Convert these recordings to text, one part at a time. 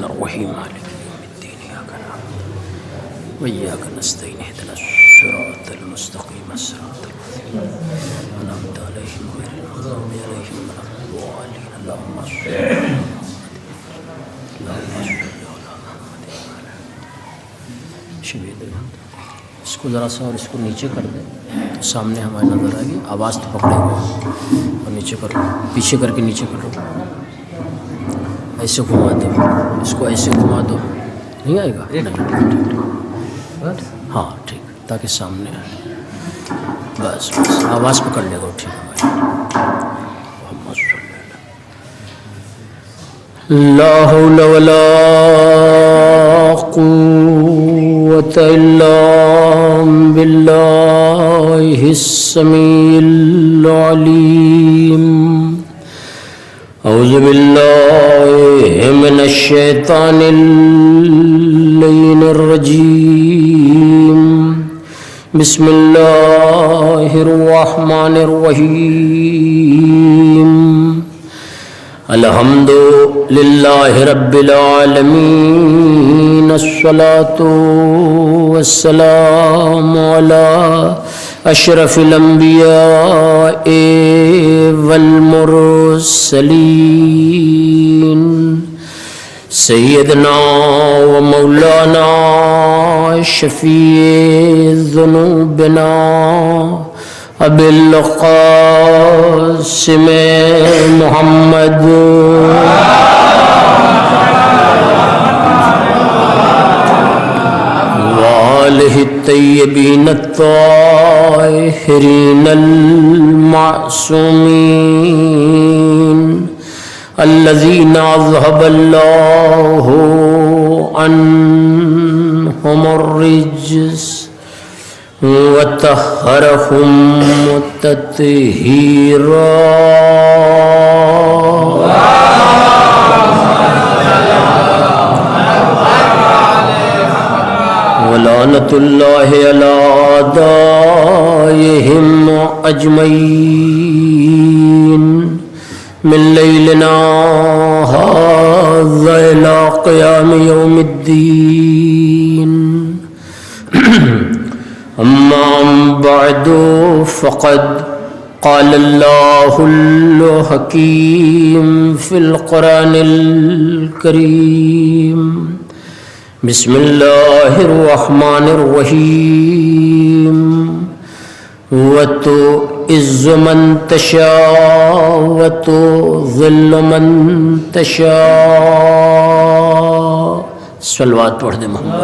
الرحمن الرحیم مالک یوم الدین ایاک نعبد و ایاک نستعین اهدنا الصراط المستقیم صراط الذین انعمت علیہم غیر المغضوب علیہم ولا الضالین اللهم صل اس کو ذرا سا اور اس کو نیچے کر دیں تو سامنے ہمارے نظر آئے گی، آواز تو پکڑے گا اور نیچے کر لو، پیچھے کر کے نیچے کر لو، ایسے گھما دو، اس کو ایسے گھما دو، نہیں آئے گا؟ ہاں ٹھیک، تاکہ سامنے آئے، بس بس آواز پکڑ لے گا، ٹھیک ہے بھائی۔ لا حول ولا قوة إلا بالله السميع العليم أعوذ بالله من الشيطان اللعين الرجيم بسم الله الرحمن الرحيم الحمد لله رب العالمين الصلاة والسلام على أشرف الأنبياء والمرسلين سيدنا ومولانا شفيع ذنوبنا أبي القاسم محمد وآله الطيبين الطاهرين المعصومين الذين أذهب الله عنهم الرجس وطهرهم تطهيرا ولعنة الله على أعدائهم أجمعين من ليلنا هذا إلى قيام يوم الدين أما بعد فقد قال الله الحكيم في القرآن الكريم بسم الله الرحمن الرحيم وتعز من تشاء وتذل من تشاء صلوات پڑھ دے محمد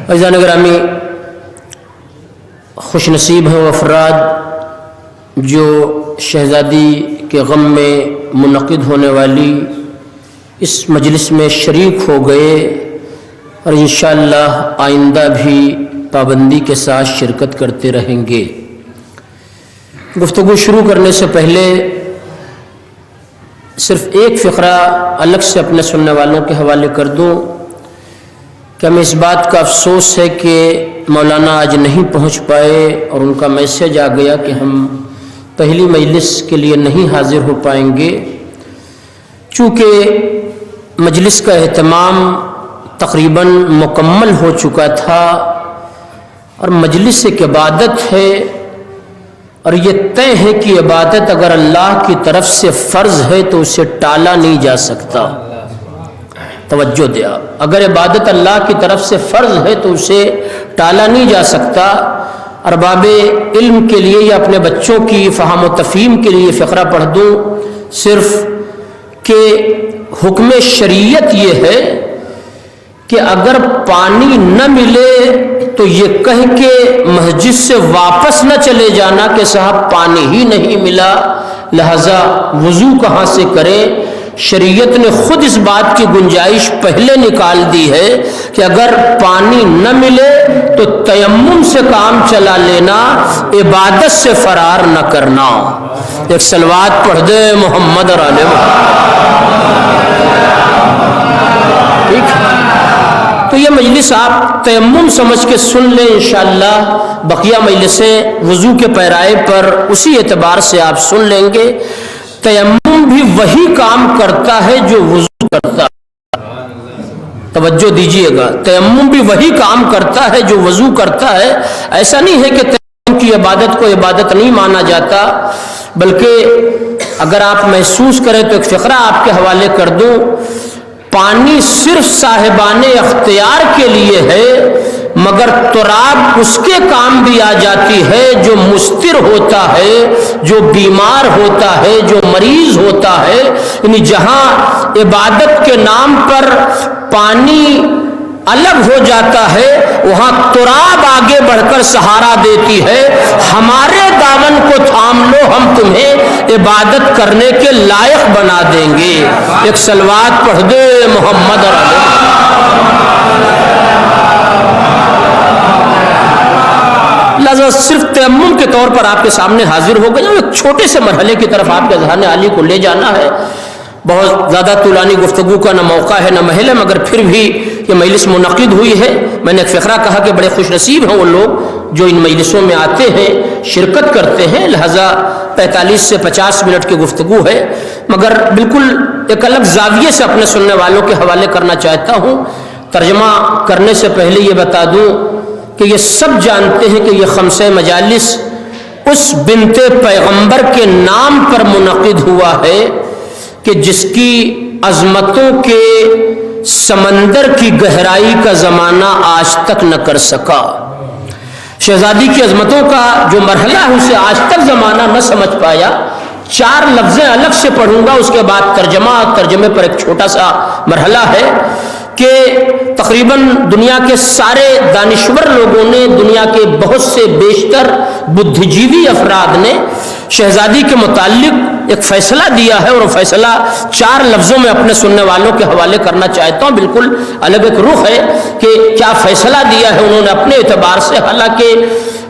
عزیزان گرامی، خوش نصیب ہیں وہ افراد جو شہزادی کے غم میں منعقد ہونے والی اس مجلس میں شریک ہو گئے اور انشاءاللہ آئندہ بھی پابندی کے ساتھ شرکت کرتے رہیں گے۔ گفتگو شروع کرنے سے پہلے صرف ایک فقرہ الگ سے اپنے سننے والوں کے حوالے کر دوں کہ ہمیں اس بات کا افسوس ہے کہ مولانا آج نہیں پہنچ پائے اور ان کا میسج آ گیا کہ ہم پہلی مجلس کے لیے نہیں حاضر ہو پائیں گے، چونکہ مجلس کا اہتمام تقریباً مکمل ہو چکا تھا اور مجلس ایک عبادت ہے اور یہ طے ہے کہ عبادت اگر اللہ کی طرف سے فرض ہے تو اسے ٹالا نہیں جا سکتا۔ توجہ دیا، اگر عبادت اللہ کی طرف سے فرض ہے تو اسے ٹالا نہیں جا سکتا۔ ارباب علم کے لیے یا اپنے بچوں کی فہم و تفہیم کے لیے فقرہ پڑھ دوں صرف کہ حکم شریعت یہ ہے کہ اگر پانی نہ ملے تو یہ کہہ کے مسجد سے واپس نہ چلے جانا کہ صاحب پانی ہی نہیں ملا لہذا وضو کہاں سے کریں۔ شریعت نے خود اس بات کی گنجائش پہلے نکال دی ہے کہ اگر پانی نہ ملے تو تیمم سے کام چلا لینا، عبادت سے فرار نہ کرنا۔ ایک صلوات پڑھ دے محمد اور آل محمد۔ ٹھیک ہے، تو یہ مجلس آپ تیمم سمجھ کے سن لیں انشاءاللہ، بقیہ مجلسیں وضو کے پیرائے پر اسی اعتبار سے آپ سن لیں گے۔ تیمم بھی وہی کام کرتا ہے جو وضو کرتا ہے، توجہ دیجئے گا، تیمم بھی وہی کام کرتا ہے جو وضو کرتا ہے۔ ایسا نہیں ہے کہ تیمم کی عبادت کو عبادت نہیں مانا جاتا، بلکہ اگر آپ محسوس کریں تو ایک فقرہ آپ کے حوالے کر دوں، پانی صرف صاحبان اختیار کے لیے ہے، مگر تراب اس کے کام بھی آ جاتی ہے جو مستر ہوتا ہے، جو بیمار ہوتا ہے، جو مریض ہوتا ہے۔ یعنی جہاں عبادت کے نام پر پانی الگ ہو جاتا ہے، وہاں تراب آگے بڑھ کر سہارا دیتی ہے، ہمارے دامن کو تھام لو، ہم تمہیں عبادت کرنے کے لائق بنا دیں گے۔ ایک صلوات پڑھ دے محمد لہذا صرف تیمم کے طور پر آپ کے سامنے حاضر ہو گئے، ایک چھوٹے سے مرحلے کی طرف آپ کے ذہن عالی کو لے جانا ہے۔ بہت زیادہ طولانی گفتگو کا نہ موقع ہے نہ محل ہے، مگر پھر بھی یہ مجلس منعقد ہوئی ہے۔ میں نے ایک فقرہ کہا کہ بڑے خوش نصیب ہیں وہ لوگ جو ان مجلسوں میں آتے ہیں، شرکت کرتے ہیں، لہذا 45 سے 50 منٹ کی گفتگو ہے، مگر بالکل ایک الگ زاویے سے اپنے سننے والوں کے حوالے کرنا چاہتا ہوں۔ ترجمہ کرنے سے پہلے یہ بتا دوں کہ یہ سب جانتے ہیں کہ یہ خمسہ مجالس اس بنت پیغمبر کے نام پر منعقد ہوا ہے کہ جس کی عظمتوں کے سمندر کی گہرائی کا زمانہ آج تک نہ کر سکا۔ شہزادی کی عظمتوں کا جو مرحلہ ہے اسے آج تک زمانہ نہ سمجھ پایا۔ 4 لفظیں الگ سے پڑھوں گا، اس کے بعد ترجمے پر ایک چھوٹا سا مرحلہ ہے کہ تقریباً دنیا کے سارے دانشور لوگوں نے، دنیا کے بہت سے بیشتر بدھ جیوی افراد نے شہزادی کے متعلق ایک فیصلہ دیا ہے، اور وہ فیصلہ 4 لفظوں میں اپنے سننے والوں کے حوالے کرنا چاہتا ہوں۔ بالکل الگ ایک رخ ہے کہ کیا فیصلہ دیا ہے انہوں نے اپنے اعتبار سے۔ حالانکہ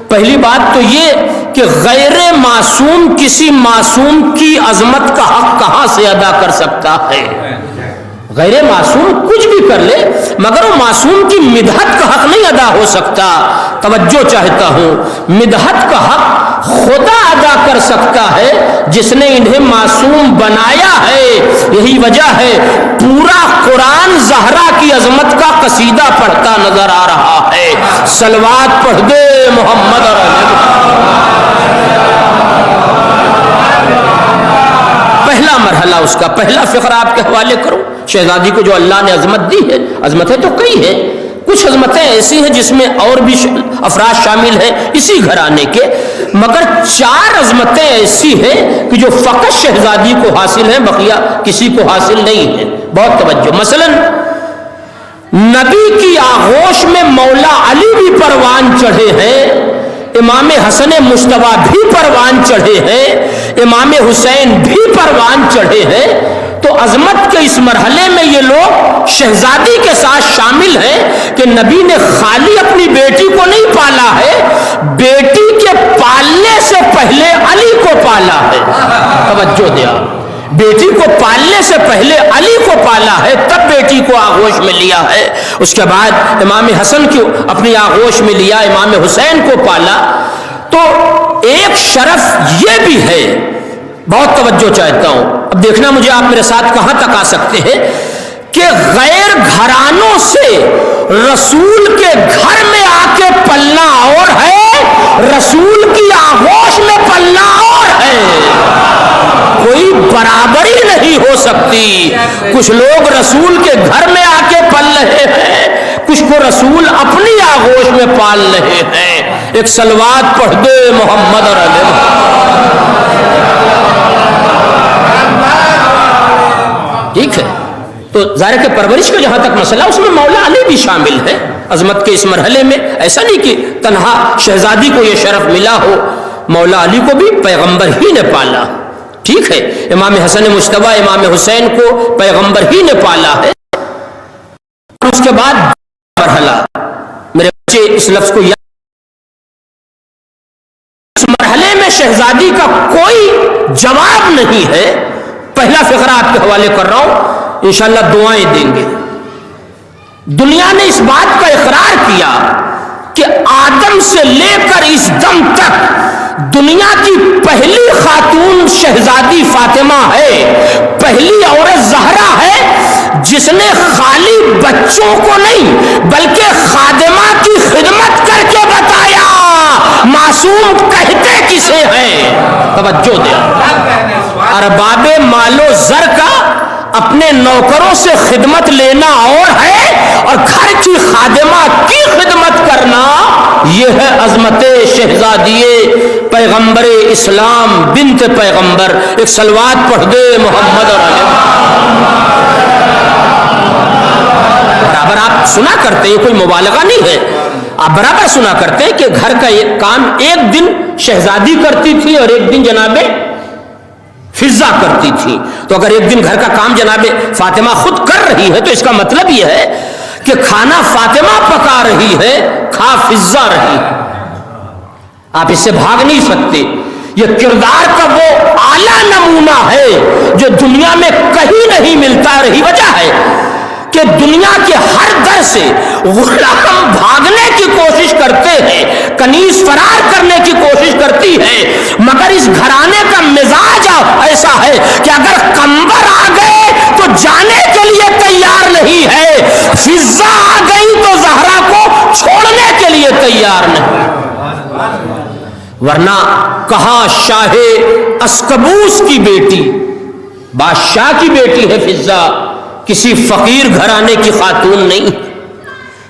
پہلی بات تو یہ کہ غیر معصوم کسی معصوم کی عظمت کا حق کہاں سے ادا کر سکتا ہے؟ غیر معصوم کچھ بھی کر لے مگر وہ معصوم کی مدحت کا حق نہیں ادا ہو سکتا۔ توجہ چاہتا ہوں، مدحت کا حق خدا ادا کر سکتا ہے جس نے انہیں معصوم بنایا ہے۔ یہی وجہ ہے پورا قرآن زہرا کی عظمت کا قصیدہ پڑھتا نظر آ رہا ہے۔ صلوات پڑھ دے محمد پہلا مرحلہ، اس کا پہلا فقرہ آپ کے حوالے کروں۔ شہزادی کو جو اللہ نے عظمت دی ہے، عظمتیں تو کئی ہیں، کچھ عظمتیں ایسی ہیں جس میں اور بھی افراد شامل ہیں اسی گھرانے کے، مگر 4 عظمتیں ایسی ہیں کہ جو فقط شہزادی کو حاصل ہیں، بقیہ کسی کو حاصل نہیں ہے۔ بہت توجہ۔ مثلا نبی کی آغوش میں مولا علی بھی پروان چڑھے ہیں، امام حسن مجتبیٰ بھی پروان چڑھے ہیں، امام حسین بھی پروان چڑھے ہیں۔ تو عظمت کے اس مرحلے میں یہ لوگ شہزادی کے ساتھ شامل ہیں کہ نبی نے خالی اپنی بیٹی کو نہیں پالا ہے، بیٹی کے پالنے سے پہلے علی کو پالا ہے۔ توجہ دیا، بیٹی کو پالنے سے پہلے علی کو پالا ہے، تب بیٹی کو آغوش میں لیا ہے۔ اس کے بعد امام حسن کو اپنی آغوش میں لیا، امام حسین کو پالا۔ تو ایک شرف یہ بھی ہے، بہت توجہ چاہتا ہوں، اب دیکھنا مجھے آپ میرے ساتھ کہاں تک آ سکتے ہیں، کہ غیر گھرانوں سے رسول کے گھر میں آ کے پلنا اور ہے، رسول کی آغوش میں پلنا اور ہے، کوئی برابری نہیں ہو سکتی۔ کچھ لوگ رسول کے گھر میں آ کے پل رہے ہیں، کچھ کو رسول اپنی آغوش میں پال رہے ہیں۔ ایک صلوات پڑھ دے محمد اور علیہ۔ ٹھیک ہے، تو ظاہر کہ پرورش کا جہاں تک مسئلہ اس میں مولا علی بھی شامل ہے عظمت کے اس مرحلے میں۔ ایسا نہیں کہ تنہا شہزادی کو یہ شرف ملا ہو، مولا علی کو بھی پیغمبر ہی نے پالا۔ ٹھیک ہے، امام حسن مجتبیٰ امام حسین کو پیغمبر ہی نے پالا ہے۔ اس کے بعد مرحلہ، میرے بچے اس لفظ کو یاد، اس مرحلے میں شہزادی کا کوئی جواب نہیں ہے۔ پہلا فقرہ آپ کے حوالے کر رہا ہوں، انشاءاللہ دعائیں دیں گے۔ دنیا نے اس بات کا اقرار کیا کہ آدم سے لے کر اس دم تک دنیا کی پہلی خاتون شہزادی فاطمہ ہے، پہلی عورت زہرا ہے جس نے خالی بچوں کو نہیں بلکہ خادمہ کی خدمت کر کے بتایا معصوم کہتے کسے ہیں۔ توجہ دے، ارباب مال و زر کا اپنے نوکروں سے خدمت لینا اور ہے، اور گھر کی خادمہ کی خدمت کرنا یہ ہے عظمت شہزادی پیغمبر اسلام بنت پیغمبر۔ ایک صلوات پڑھ دے محمد اور علی۔ برابر آپ سنا کرتے ہیں، کوئی مبالغہ نہیں ہے، آپ برابر سنا کرتے ہیں کہ گھر کا یہ کام ایک دن شہزادی کرتی تھی اور ایک دن جناب فضہ کرتی تھی۔ تو اگر ایک دن گھر کا کام جناب فاطمہ خود کر رہی ہے تو اس کا مطلب یہ ہے کہ کھانا فاطمہ پکا رہی ہے، کھا فضہ رہی ہے۔ آپ اس سے بھاگ نہیں سکتے۔ یہ کردار کا وہ اعلیٰ نمونہ ہے جو دنیا میں کہیں نہیں ملتا۔ رہی وجہ ہے کہ دنیا کے ہر در سے غلام بھاگنے کی کوشش کرتے ہیں، کنیز فرار کرنے کی کوشش کرتی ہے، مگر اس گھرانے کا مزاج ایسا ہے کہ اگر قمبر آ گئے تو جانے کے لیے تیار نہیں ہے، فضہ آ گئی تو زہرا کو چھوڑنے کے لیے تیار نہیں۔ ورنہ کہا شاہ اسکبوس کی بیٹی، بادشاہ کی بیٹی ہے فضہ، کسی فقیر گھرانے کی خاتون نہیں،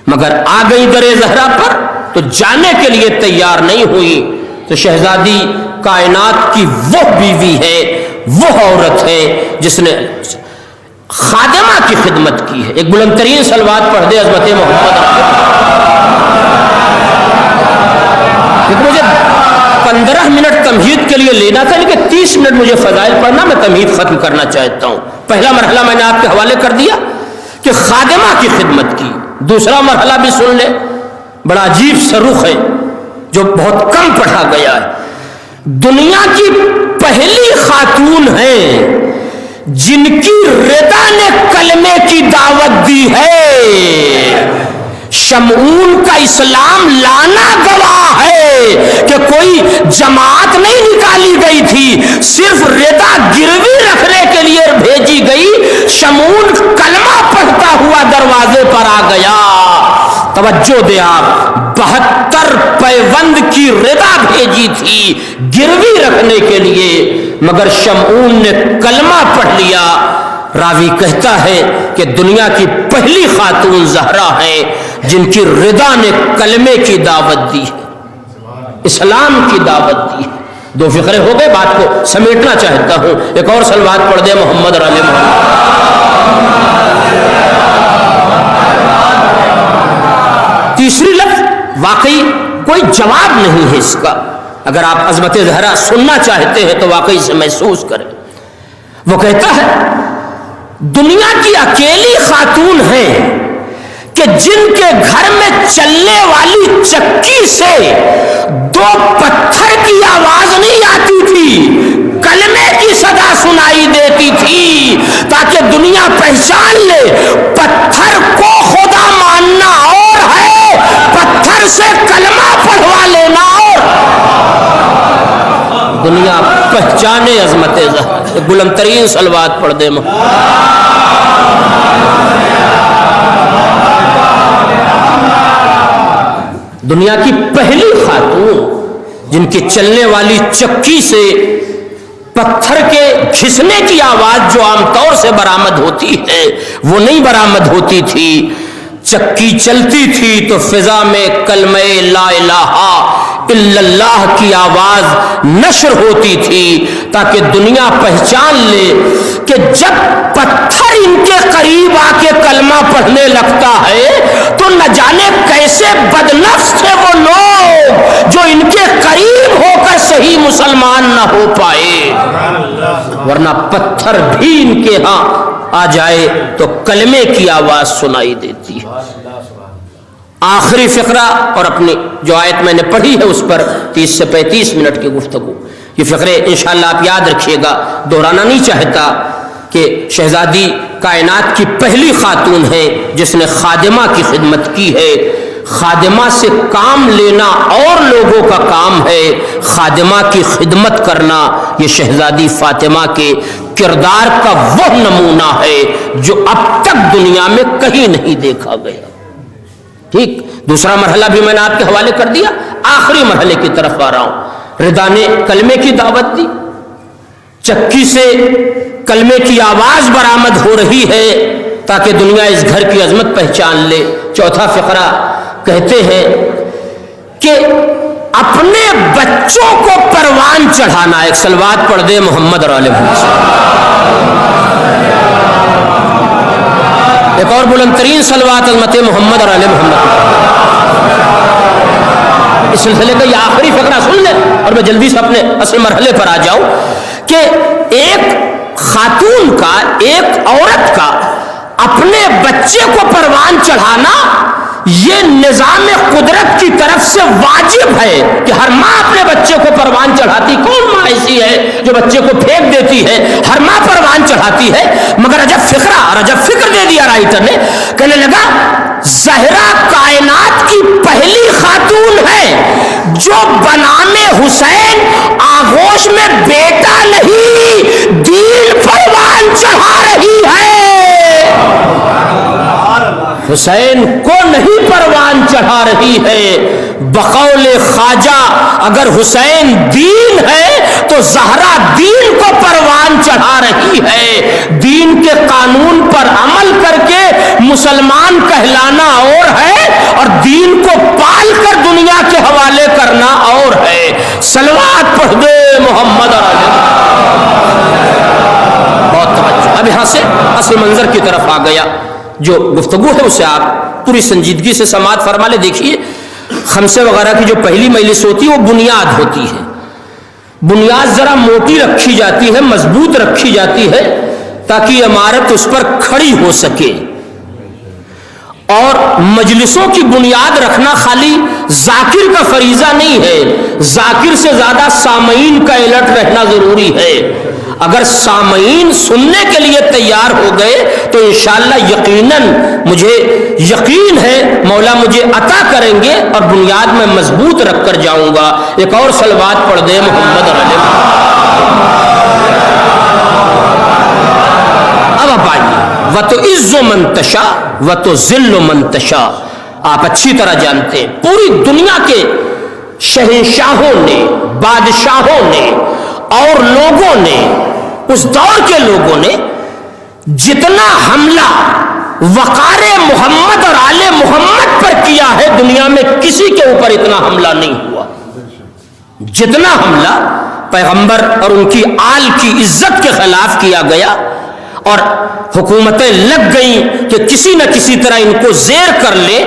مگر آ گئی در زہرا پر تو جانے کے لیے تیار نہیں ہوئی۔ تو شہزادی کائنات کی وہ بیوی ہے، وہ عورت ہے جس نے خادمہ کی خدمت کی ہے۔ ایک بلند ترین صلوات پڑھ دے عظمت محمد۔ مجھے 15 منٹ تمہید کے لیے لینا تھا، لیکن 30 منٹ مجھے فضائل پڑھنا، میں تمہید ختم کرنا چاہتا ہوں۔ پہلا مرحلہ میں نے آپ کے حوالے کر دیا کہ خادمہ کی خدمت کی، دوسرا مرحلہ بھی سن لے، بڑا عجیب سا رخ ہے جو بہت کم پڑھا گیا ہے۔ دنیا کی پہلی خاتون ہیں جن کی رضا نے کلمے کی دعوت دی ہے۔ شمعون کا اسلام لانا گواہ ہے کہ کوئی جماعت نہیں نکالی گئی تھی، صرف رضا گروی رکھنے کے لیے بھیجی گئی۔ شمعون کلمہ پڑھتا ہوا دروازے پر آ گیا۔ توجہ دے آپ، 72 پیوند کی رضا بھیجی تھی گروی رکھنے کے لیے، مگر شمعون نے کلمہ پڑھ لیا۔ راوی کہتا ہے کہ دنیا کی پہلی خاتون زہرا ہے جن کی رضا نے کلمے کی دعوت دی ہے، اسلام کی دعوت دی ہے۔ دو فقرے ہو گئے، بات کو سمیٹنا چاہتا ہوں۔ ایک اور صلوات پڑھ دے محمد اور علی محمد۔ تیسری لفظ واقعی کوئی جواب نہیں ہے اس کا، اگر آپ عظمت زہرا سننا چاہتے ہیں تو واقعی سے محسوس کریں۔ وہ کہتا ہے دنیا کی اکیلی خاتون ہے کہ جن کے گھر میں چلنے والی چکی سے 2 پتھر کی آواز نہیں آتی تھی، کلمے کی صدا سنائی دیتی تھی، تاکہ دنیا پہچان لے پتھر کو خدا ماننا اور ہے، پتھر سے کلمہ پڑھوا لینا اور دنیا پہچانے عظمت زہرا۔ بلند ترین صلوات پڑھ دے دنیا کی پہلی خاتون جن کی چلنے والی چکی سے پتھر کے گھسنے کی آواز جو عام طور سے برآمد ہوتی ہے وہ نہیں برآمد ہوتی تھی۔ چکی چلتی تھی تو فضا میں کلمہ لا الہ الا اللہ کی آواز نشر ہوتی تھی، تاکہ دنیا پہچان لے کہ جب پتھر ان کے قریب آ کے کلمہ پڑھنے لگتا ہے تو نہ جانے کیسے بدنفس تھے وہ لوگ جو ان کے قریب ہو کر صحیح مسلمان نہ ہو پائے، ورنہ پتھر بھی ان کے ہاں آ جائے تو کلمے کی آواز سنائی دیتی ہے۔ آخری فقرہ اور اپنی جو آیت میں نے پڑھی ہے اس پر 30 سے 35 منٹ کی گفتگو، یہ فقرے انشاءاللہ آپ یاد رکھیے گا، دہرانا نہیں چاہتا۔ کہ شہزادی کائنات کی پہلی خاتون ہے جس نے خادمہ کی خدمت کی ہے. خادمہ سے کام لینا اور لوگوں کا کام ہے، خادمہ کی خدمت کرنا یہ شہزادی فاطمہ کے کردار کا وہ نمونہ ہے جو اب تک دنیا میں کہیں نہیں دیکھا گیا. ٹھیک، دوسرا مرحلہ بھی میں نے آپ کے حوالے کر دیا. آخری مرحلے کی طرف آ رہا ہوں. رضا نے کلمے کی دعوت دی، چکی سے کلمے کی آواز برآمد ہو رہی ہے تاکہ دنیا اس گھر کی عظمت پہچان لے. چوتھا فقرہ کہتے ہیں کہ اپنے بچوں کو پروان چڑھانا. ایک صلوات پڑھ دے محمد اور آل محمد. ایک اور بلند ترین صلوات عظمت محمد اور آل محمد. اس سلسلے کا یہ آخری فقرہ سن لیں اور میں جلدی سے اپنے اصل مرحلے پر آ جاؤں کہ ایک خاتون کا، ایک عورت کا اپنے بچے کو پروان چڑھانا یہ نظام قدرت کی طرف سے واجب ہے کہ ہر ماں اپنے بچے کو پروان چڑھاتی. کون ماں ایسی ہے جو بچے کو پھینک دیتی ہے؟ ہر ماں پروان چڑھاتی ہے. مگر عجب فکر دے دیا رائٹر نے، کہنے لگا زہرا کائنات کی پہلی خاتون ہے جو بنام حسین آغوش میں بیٹا نہیں دین پروان چڑھا رہی ہے. حسین کو نہیں پروان چڑھا رہی ہے. بقول خواجہ اگر حسین دین ہے تو زہرا دین کو پروان چڑھا رہی ہے. دین کے قانون پر عمل کر کے مسلمان کہلانا اور ہے اور دین کو پال کر دنیا کے حوالے کرنا اور ہے. صلوات پڑھ دے محمد علیہ. بہت توجہ. اب یہاں سے اصل منظر کی طرف آ گیا. جو گفتگو ہے اسے آپ پوری سنجیدگی سے سماعت فرما لے. دیکھیے خمسے وغیرہ کی جو پہلی مجلس ہوتی ہے وہ بنیاد ہوتی ہے. بنیاد ذرا موٹی رکھی جاتی ہے، مضبوط رکھی جاتی ہے تاکہ عمارت اس پر کھڑی ہو سکے. اور مجلسوں کی بنیاد رکھنا خالی ذاکر کا فریضہ نہیں ہے، ذاکر سے زیادہ سامعین کا الرٹ رہنا ضروری ہے. اگر سامعین سننے کے لیے تیار ہو گئے تو انشاءاللہ یقیناً مجھے یقین ہے مولا مجھے عطا کریں گے اور بنیاد میں مضبوط رکھ کر جاؤں گا. ایک اور صلوات پڑھ دے محمد علیہ. اب آپ آئیے. وَتُعِزُّ مَن تَشَاءُ وَتُذِلُّ مَن تَشَاءُ. آپ اچھی طرح جانتے ہیں پوری دنیا کے شہنشاہوں نے، بادشاہوں نے اور لوگوں نے، اس دور کے لوگوں نے جتنا حملہ وقار محمد اور آل محمد پر کیا ہے دنیا میں کسی کے اوپر اتنا حملہ نہیں ہوا. جتنا حملہ پیغمبر اور ان کی آل کی عزت کے خلاف کیا گیا اور حکومتیں لگ گئیں کہ کسی نہ کسی طرح ان کو زیر کر لے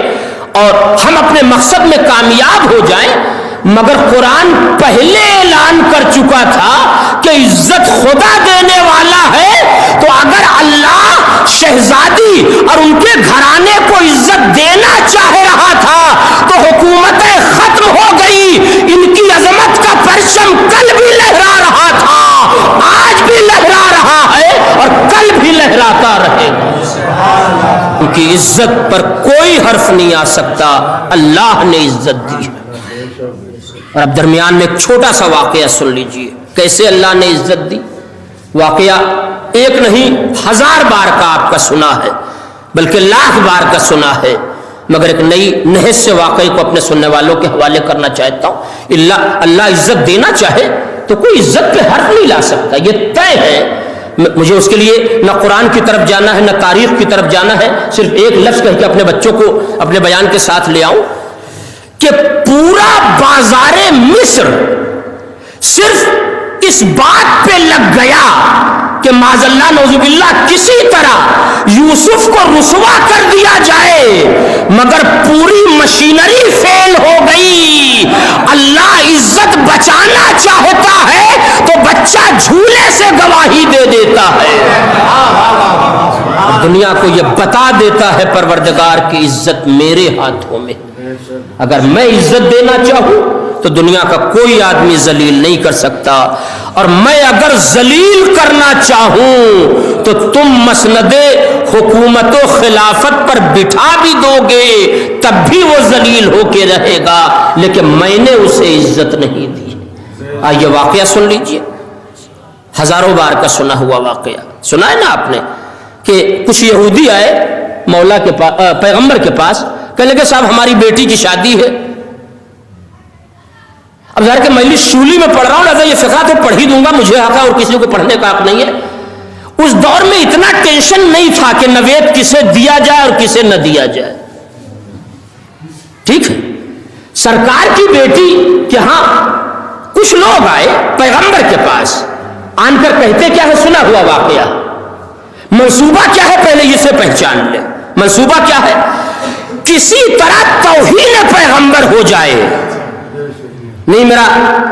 اور ہم اپنے مقصد میں کامیاب ہو جائیں. مگر قرآن پہلے اعلان کر چکا تھا کہ عزت خدا دینے والا ہے. تو اگر اللہ شہزادی اور ان کے گھرانے کو عزت دینا چاہ رہا تھا تو حکومتیں ختم ہو گئی. ان کی عظمت کا پرچم کل بھی لہرا رہا تھا، آج بھی لہرا رہا ہے اور کل بھی لہراتا رہے گا. ان کی عزت پر کوئی حرف نہیں آ سکتا. اللہ نے عزت دی. اور اب درمیان میں ایک چھوٹا سا واقعہ سن لیجئے کیسے اللہ نے عزت دی. واقعہ ایک نہیں 1000 بار کا آپ کا سنا ہے، بلکہ 1,00,000 بار کا سنا ہے، مگر ایک نئی نہج سے واقعے کو اپنے سننے والوں کے حوالے کرنا چاہتا ہوں. اللہ عزت دینا چاہے تو کوئی عزت پہ حرف نہیں لا سکتا، یہ طے ہے. مجھے اس کے لیے نہ قرآن کی طرف جانا ہے نہ تاریخ کی طرف جانا ہے. صرف ایک لفظ کہہ کے اپنے بچوں کو اپنے بیان کے ساتھ لے آؤں کہ پورا بازار مصر صرف اس بات پہ لگ گیا کہ معاذ اللہ نعوذ باللہ کسی طرح یوسف کو رسوا کر دیا جائے، مگر پوری مشینری فیل ہو گئی. اللہ عزت بچانا چاہتا ہے تو بچہ جھولے سے گواہی دے دیتا ہے. دنیا کو یہ بتا دیتا ہے پروردگار کی عزت میرے ہاتھوں میں. اگر میں عزت دینا چاہوں تو دنیا کا کوئی آدمی ذلیل نہیں کر سکتا، اور میں اگر ذلیل کرنا چاہوں تو تم مسند حکومت و خلافت پر بٹھا بھی دو گے تب بھی وہ ذلیل ہو کے رہے گا، لیکن میں نے اسے عزت نہیں دی۔ آئیے واقعہ سن لیجئے، ہزاروں بار کا سنا ہوا واقعہ، سنا ہے نا آپ نے کہ کچھ یہودی آئے مولا کے پاس، پیغمبر کے پاس، کہنے لگے صاحب ہماری بیٹی کی شادی ہے۔ اب ظاہر کہ میں شولی میں پڑھ رہا ہوں، لہٰذا یہ فقہ تو پڑھ ہی دوں گا، مجھے حق ہے اور کسی کو پڑھنے کا حق نہیں ہے۔ اس دور میں اتنا ٹینشن نہیں تھا کہ نوید کسے دیا جائے اور کسے نہ دیا جائے، ٹھیک ہے۔ سرکار کی بیٹی کہ ہاں کچھ لوگ آئے پیغمبر کے پاس، آن کر کہتے کیا ہے، سنا ہوا واقعہ، منصوبہ کیا ہے پہلے اسے پہچان لے۔ منصوبہ کیا ہے؟ کسی طرح توہین پیغمبر ہو جائے۔ نہیں،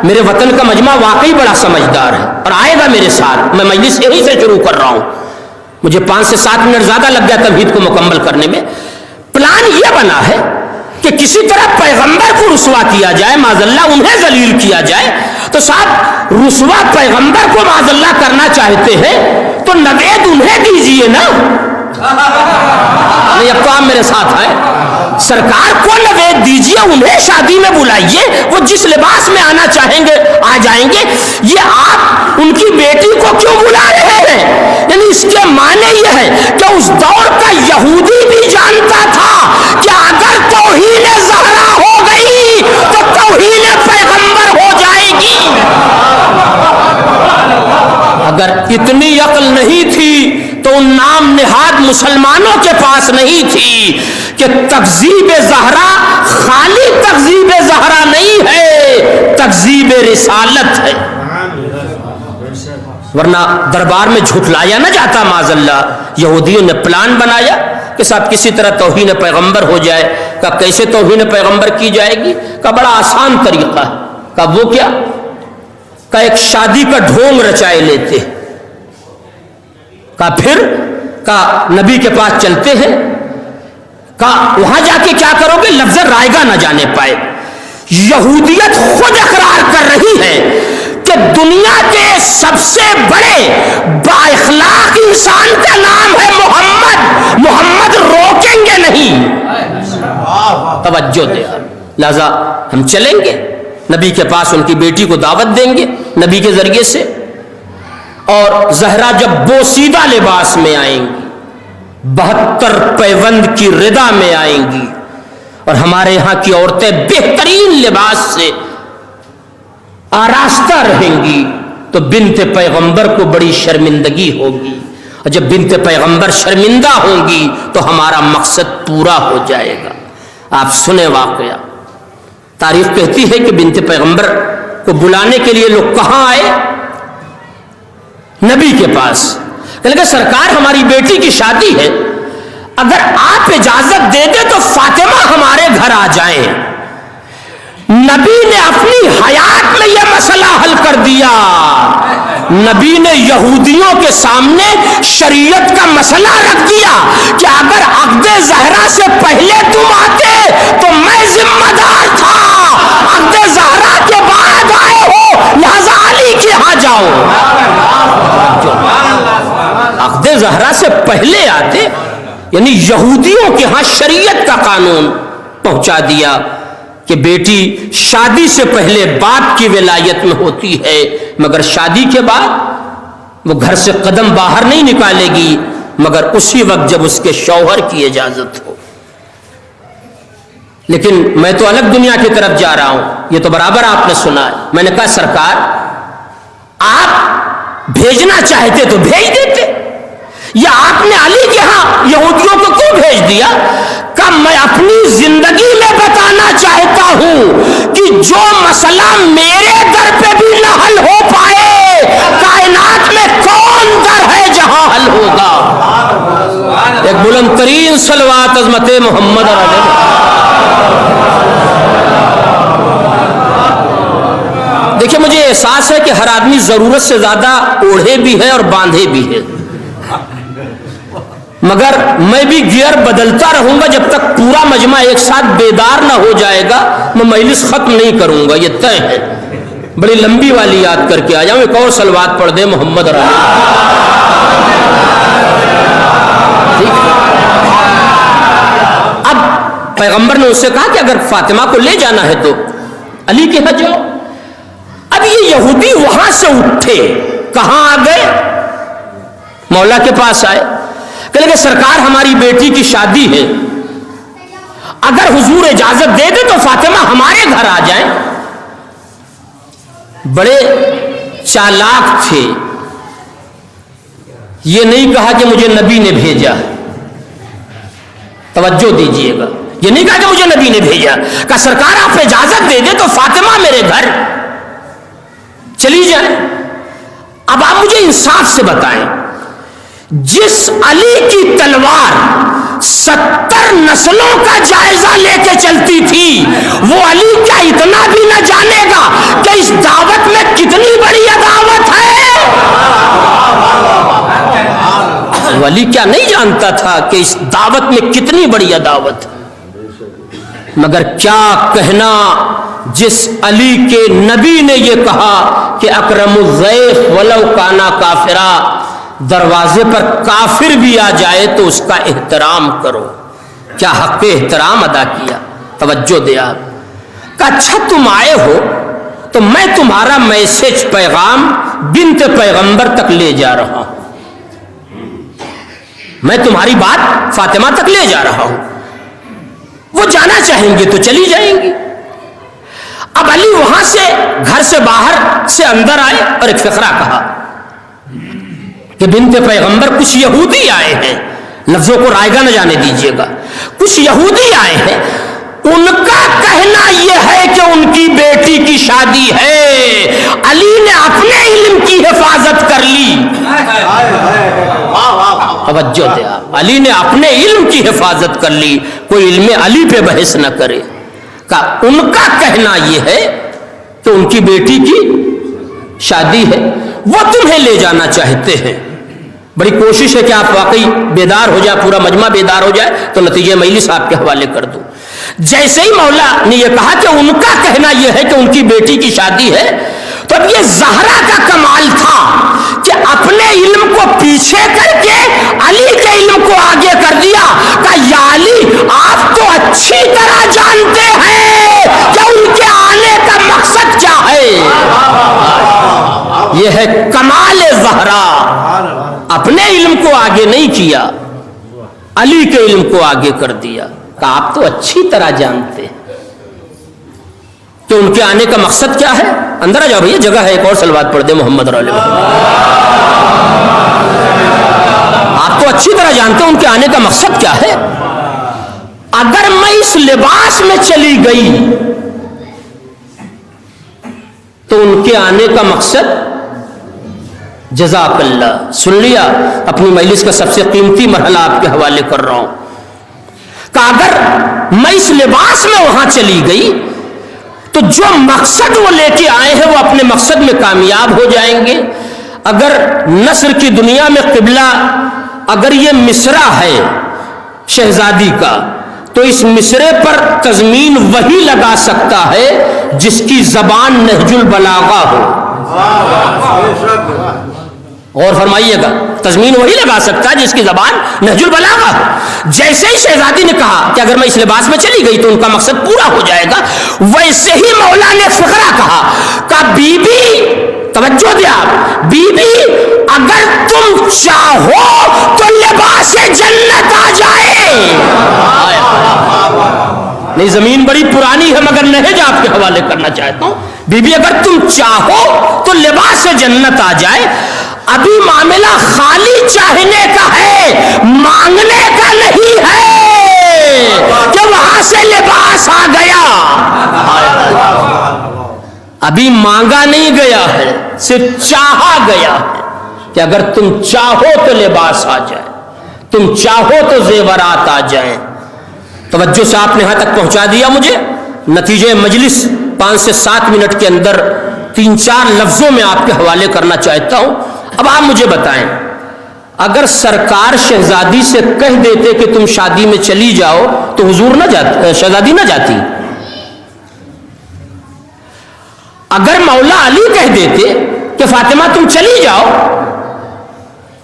میرے وطن کا مجمع واقعی بڑا سمجھدار ہے اور آئے گا میرے ساتھ، میں مجلس یہیں سے شروع کر رہا ہوں، مجھے 5 سے 7 منٹ زیادہ لگ گیا تمہید کو مکمل کرنے میں۔ پلان یہ بنا ہے کہ کسی طرح پیغمبر کو رسوا کیا جائے، معاذ اللہ انہیں ذلیل کیا جائے، تو صاحب رسوا پیغمبر کو معاذ اللہ کرنا چاہتے ہیں تو نوید انہیں دیجئے نا۔ نہیں، اب تو آپ میرے ساتھ آئے، سرکار کو نوید دیجئے، انہیں شادی میں بلائیے، وہ جس لباس میں آنا چاہیں گے آ جائیں گے۔ یہ آپ ان کی بیٹی کو کیوں بلا رہے ہیں؟ یعنی اس کے معنی یہ ہے کہ اس دور کا یہودی بھی جانتا تھا کہ اگر توہین زہرا ہو گئی تو توہین پیغمبر ہو جائے گی۔ اگر اتنی عقل نہیں تھی تو ان نام نہاد مسلمانوں کے پاس نہیں تھی کہ تکذیب زہرا خالی تکذیب زہرا نہیں ہے، تکذیب رسالت ہے، ورنہ دربار میں جھٹلایا نہ جاتا معاذ اللہ۔ یہودیوں نے پلان بنایا کہ صاحب کسی طرح توہین پیغمبر ہو جائے۔ کہ کیسے توہین پیغمبر کی جائے گی؟ کہ بڑا آسان طریقہ ہے۔ کہ وہ کیا؟ کہ ایک شادی کا ڈھونگ رچائے لیتے، کہ پھر کہ نبی کے پاس چلتے ہیں، کہ وہاں جا کے کیا کرو گے؟ لفظ رائگاں نہ جانے پائے۔ یہودیت خود اقرار کر رہی ہے کہ دنیا کے سب سے بڑے با اخلاق انسان کا نام ہے محمد، محمد روکیں گے نہیں۔ توجہ دے، لہذا ہم چلیں گے نبی کے پاس، ان کی بیٹی کو دعوت دیں گے نبی کے ذریعے سے، اور زہرا جب بوسیدہ لباس میں آئیں گی، 72 پیوند کی ردا میں آئیں گی، اور ہمارے یہاں کی عورتیں بہترین لباس سے آراستہ رہیں گی، تو بنت پیغمبر کو بڑی شرمندگی ہوگی، اور جب بنت پیغمبر شرمندہ ہوں گی تو ہمارا مقصد پورا ہو جائے گا۔ آپ سنیں واقعہ، تاریخ کہتی ہے کہ بنت پیغمبر کو بلانے کے لیے لوگ کہاں آئے؟ نبی کے پاس۔ کہنے لگے سرکار ہماری بیٹی کی شادی ہے، اگر آپ اجازت دے دیں تو فاطمہ ہمارے گھر آ جائیں۔ نبی نے اپنی حیات میں یہ مسئلہ حل کر دیا، نبی نے یہودیوں کے سامنے شریعت کا مسئلہ رکھ دیا کہ اگر عقد زہرا سے پہلے تم آتے تو میں ذمہ دار تھا، عقد زہرا کے بعد آئے ہو لہذا علی کے ہاں جاؤ۔ عقد زہرا سے پہلے آتے یعنی یہودیوں کے ہاں شریعت کا قانون پہنچا دیا کہ بیٹی شادی سے پہلے باپ کی ولایت میں ہوتی ہے، مگر شادی کے بعد وہ گھر سے قدم باہر نہیں نکالے گی مگر اسی وقت جب اس کے شوہر کی اجازت ہو۔ لیکن میں تو الگ دنیا کی طرف جا رہا ہوں، یہ تو برابر آپ نے سنا ہے۔ میں نے کہا سرکار آپ بھیجنا چاہتے تو بھیج دیتے، یا آپ نے علی کے ہاں یہودیوں کو کیوں بھیج دیا؟ کہ میں اپنی زندگی میں بتانا چاہتا ہوں کہ جو مسئلہ میرے در پہ بھی نہ حل ہو پائے، کائنات میں کون در ہے جہاں حل ہوگا؟ ایک بلند ترین صلوات عظمت محمد علیہ۔ دیکھیں مجھے احساس ہے کہ ہر آدمی ضرورت سے زیادہ اوڑھے بھی ہے اور باندھے بھی ہے، مگر میں بھی گیئر بدلتا رہوں گا جب تک پورا مجمع ایک ساتھ بیدار نہ ہو جائے گا میں مجلس ختم نہیں کروں گا، یہ طے ہے۔ بڑی لمبی والی یاد کر کے آ جاؤں، ایک اور صلوات پڑھ دے محمد اب پیغمبر نے اس سے کہا کہ اگر فاطمہ کو لے جانا ہے تو علی کے ہاں جاؤ۔ اب یہ یہودی وہاں سے اٹھے، کہاں آ گئے؟ مولا کے پاس آئے، کہ سرکار ہماری بیٹی کی شادی ہے، اگر حضور اجازت دے دے تو فاطمہ ہمارے گھر آ جائیں۔ بڑے چالاک تھے، یہ نہیں کہا کہ مجھے نبی نے بھیجا، توجہ دیجئے گا، یہ نہیں کہا کہ مجھے نبی نے بھیجا، کہ سرکار آپ اجازت دے دے تو فاطمہ میرے گھر چلی جائے۔ اب آپ مجھے انصاف سے بتائیں، جس علی کی تلوار 70 نسلوں کا جائزہ لے کے چلتی تھی، وہ علی کیا اتنا بھی نہ جانے گا کہ اس دعوت میں کتنی بڑی عداوت ہے؟ وہ علی کیا نہیں جانتا تھا کہ اس دعوت میں کتنی بڑی عداوت ہے؟ مگر کیا کہنا جس علی کے نبی نے یہ کہا کہ اکرم الضیف ولو کانا کافرا، دروازے پر کافر بھی آ جائے تو اس کا احترام کرو۔ کیا حق احترام ادا کیا؟ توجہ دے آپ، کہ اچھا تم آئے ہو تو میں تمہارا میسج پیغام بنت پیغمبر تک لے جا رہا ہوں، میں تمہاری بات فاطمہ تک لے جا رہا ہوں، وہ جانا چاہیں گے تو چلی جائیں گی۔ اب علی وہاں سے گھر سے باہر سے اندر آئے اور ایک فقرہ کہا کہ بنت پیغمبر کچھ یہودی آئے ہیں، لفظوں کو رائگاں نہ جانے دیجیے گا، کچھ یہودی آئے ہیں، ان کا کہنا یہ ہے کہ ان کی بیٹی کی شادی ہے۔ علی نے اپنے علم کی حفاظت کر لی، توجہ دے آپ، علی نے اپنے علم کی حفاظت کر لی، کوئی علم علی پہ بحث نہ کرے، کہ ان کا کہنا یہ ہے کہ ان کی بیٹی کی شادی ہے، وہ تمہیں لے جانا چاہتے ہیں۔ بڑی کوشش ہے کہ آپ واقعی بیدار ہو جائے، پورا مجمع بیدار ہو جائے، تو نتیجے مجلس آپ کے حوالے کر دوں۔ جیسے ہی مولا نے یہ کہا کہ ان کا کہنا یہ ہے کہ ان کی بیٹی کی شادی ہے، تو اب یہ زہرا کا کمال تھا کہ اپنے علم کو پیچھے کر کے علی کے علم کو آگے کر دیا، کہ یا علی آپ تو اچھی طرح جانتے ہیں کہ ان کے آنے کا مقصد کیا ہے۔ یہ ہے کمال زہرا، اپنے علم کو آگے نہیں کیا، علی کے علم کو آگے کر دیا، کہ آپ تو اچھی طرح جانتے ہیں کہ ان کے آنے کا مقصد کیا ہے۔ اندر آ جاؤ بھیا، جگہ ہے، ایک اور صلوات پڑھ دے محمد رسول اللہ۔ آپ تو اچھی طرح جانتے ہیں ان کے آنے کا مقصد کیا ہے۔ اگر میں اس لباس میں چلی گئی تو ان کے آنے کا مقصد، جزاک اللہ، سن لیا، اپنی مجلس کا سب سے قیمتی مرحلہ آپ کے حوالے کر رہا ہوں، کہ اگر میں اس لباس میں وہاں چلی گئی تو جو مقصد وہ لے کے آئے ہیں وہ اپنے مقصد میں کامیاب ہو جائیں گے۔ اگر نثر کی دنیا میں قبلہ، اگر یہ مصرع ہے شہزادی کا، تو اس مصرے پر تضمین وہی لگا سکتا ہے جس کی زبان نہج البلاغہ ہو۔ اور فرمائیے گا، تضمین وہی لگا سکتا ہے جس کی زبان نہج البلاغہ ہو۔ جیسے ہی شہزادی نے کہا کہ اگر میں اس لباس میں چلی گئی تو ان کا مقصد پورا ہو جائے گا، ویسے ہی مولا نے فقرہ کہا کہ بی بی، توجہ دیا، بی بی اگر تم چاہو تو لباس جنت آ جائے۔ نہیں، زمین بڑی پرانی ہے مگر نہج آپ کے حوالے کرنا چاہتا ہوں، بی بی اگر تم چاہو تو لباس جنت آ جائے۔ ابھی معاملہ خالی چاہنے کا ہے، مانگنے کا نہیں ہے کہ وہاں سے لباس آ گیا۔ ابھی مانگا نہیں گیا ہے، صرف چاہا گیا ہے کہ اگر تم چاہو تو لباس آ جائے، تم چاہو تو زیورات آ جائیں۔ توجہ سے آپ نے یہاں تک پہنچا دیا مجھے۔ نتیجے مجلس 5 سے 7 منٹ کے اندر 3-4 لفظوں میں آپ کے حوالے کرنا چاہتا ہوں۔ اب آپ مجھے بتائیں، اگر سرکار شہزادی سے کہہ دیتے کہ تم شادی میں چلی جاؤ تو حضور نہ جاتی، شہزادی نہ جاتی. اگر مولا علی کہہ دیتے کہ فاطمہ تم چلی جاؤ،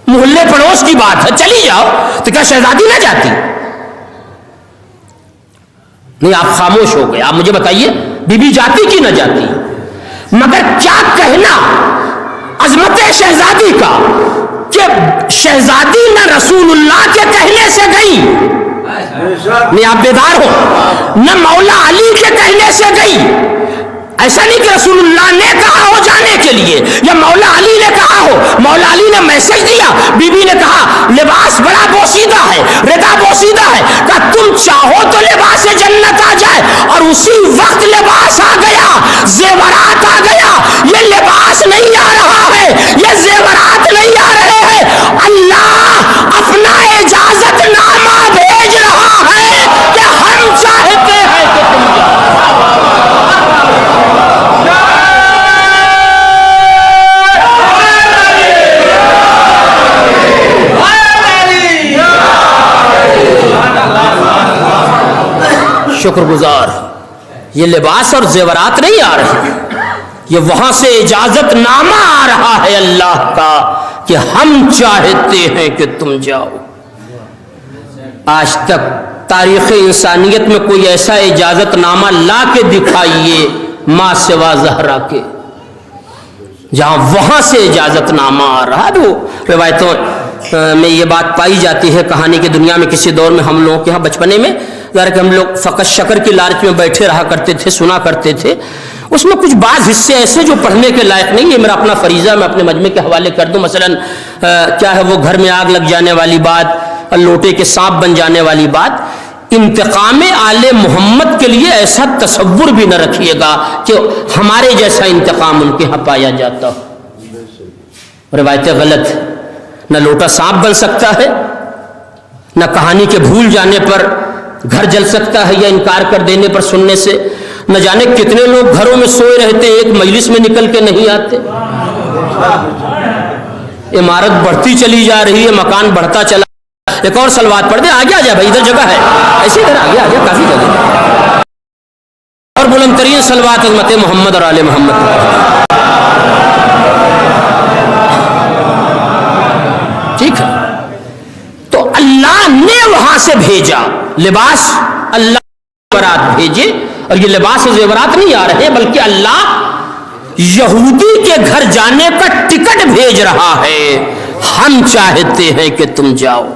محلے پڑوس کی بات ہے، چلی جاؤ، تو کیا شہزادی نہ جاتی؟ نہیں، آپ خاموش ہو گئے. آپ مجھے بتائیے بی بی جاتی کہ نہ جاتی؟ مگر کیا کہنا عظمت شہزادی کا کہ شہزادی نہ رسول اللہ کے کہنے سے گئی، نہیں آپ بیدار ہو، نہ مولا علی کے کہنے سے گئی. ایسا نہیں کہ رسول اللہ نے کہا ہو جانے کے لیے یا مولا علی نے کہا ہو. مولا علی نے میسج دیا، بی بی نے کہا لباس بڑا بوسیدہ ہے، ردا بوسیدہ ہے، کہا تم چاہو تو لباس جنت آ جائے، اور اسی وقت لباس آ گیا، زیورات آ گیا. یہ لباس نہیں آ رہا ہے، یہ زیورات نہیں آ رہے ہیں، اللہ اپنا اجازت نامہ بھیج رہا ہے کہ ہم چاہتے ہیں کہ تم جاؤ. شکر گزار. یہ لباس اور زیورات نہیں آ رہے، یہ وہاں سے اجازت نامہ آ رہا ہے اللہ کا کہ ہم چاہتے ہیں کہ تم جاؤ. آج تک تاریخ انسانیت میں کوئی ایسا اجازت نامہ لا کے دکھائیے ماں سوا زہرا کے، جہاں وہاں سے اجازت نامہ آ رہا ہے. وہ روایتوں میں یہ بات پائی جاتی ہے، کہانی کی دنیا میں کسی دور میں ہم لوگوں کے ہاں بچپنے میں ظاہر کہ ہم لوگ فقط شکر کی لالچ میں بیٹھے رہا کرتے تھے، سنا کرتے تھے. اس میں کچھ بعض حصے ایسے جو پڑھنے کے لائق نہیں. یہ میرا اپنا فریضہ میں اپنے مجمع کے حوالے کر دوں. مثلا کیا ہے وہ گھر میں آگ لگ جانے والی بات، لوٹے کے سانپ بن جانے والی بات. انتقام آل محمد کے لیے ایسا تصور بھی نہ رکھیے گا کہ ہمارے جیسا انتقام ان کے ہاں پایا جاتا ہو. روایتیں غلط. نہ لوٹا سانپ بن سکتا ہے، نہ کہانی کے بھول جانے پر گھر جل سکتا ہے یا انکار کر دینے پر سننے سے. نہ جانے کتنے لوگ گھروں میں سوئے رہتے ایک مجلس میں نکل کے نہیں آتے. عمارت بڑھتی چلی جا رہی ہے، مکان بڑھتا چلا. ایک اور سلوات پڑھ دے، آگے آ جا بھائی، ادھر جگہ ہے، ایسے ادھر آگے آ جا، کافی جگہ. اور بلند ترین سلوات عظمت محمد اور آل محمد. ٹھیک ہے، تو اللہ نے وہاں سے بھیجا لباس، اللہ زیورات بھیجے. اور یہ لباس و زیورات نہیں آ رہے، بلکہ اللہ یہودی کے گھر جانے کا ٹکٹ بھیج رہا ہے. ہم چاہتے ہیں کہ تم جاؤ.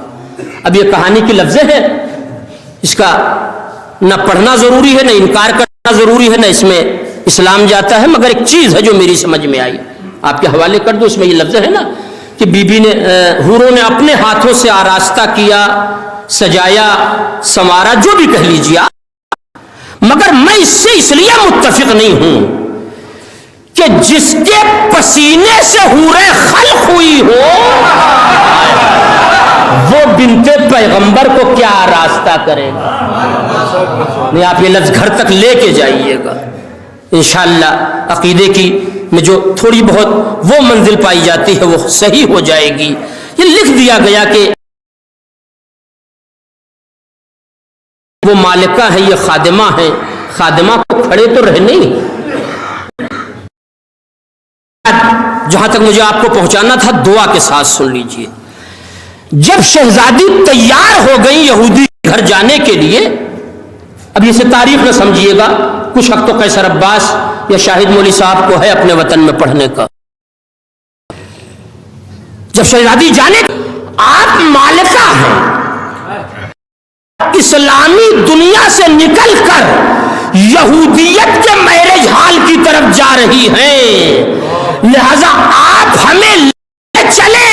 اب یہ کہانی کی لفظیں ہیں، اس کا نہ پڑھنا ضروری ہے، نہ انکار کرنا ضروری ہے، نہ اس میں اسلام جاتا ہے. مگر ایک چیز ہے جو میری سمجھ میں آئی، آپ کے حوالے کر دو. اس میں یہ لفظ ہے نا کہ بی بی نے، حوروں نے اپنے ہاتھوں سے آراستہ کیا، سجایا، سنوارا، جو بھی کہہ لیجیے. مگر میں اس سے اس لیے متفق نہیں ہوں کہ جس کے پسینے سے حوریں خلق ہوئی ہو وہ بنت پیغمبر کو کیا آراستہ کرے گا. نہیں، آپ یہ لفظ گھر تک لے کے جائیے گا. انشاءاللہ عقیدے کی میں جو تھوڑی بہت وہ منزل پائی جاتی ہے وہ صحیح ہو جائے گی. یہ لکھ دیا گیا کہ وہ مالکہ ہے، یہ خادمہ ہے. خادمہ کو کھڑے تو رہنے ہی. جہاں تک مجھے آپ کو پہنچانا تھا دعا کے ساتھ سن لیجئے. جب شہزادی تیار ہو گئی یہودی گھر جانے کے لیے، اب اسے تاریخ نہ سمجھیے گا، کچھ حق تو قیصر عباس یا شاہد مولی صاحب کو ہے اپنے وطن میں پڑھنے کا. جب شہزادی جانے، آپ مالکہ ہیں، اسلامی دنیا سے نکل کر یہودیت کے میرج ہال کی طرف جا رہی ہیں، لہذا آپ ہمیں لے چلے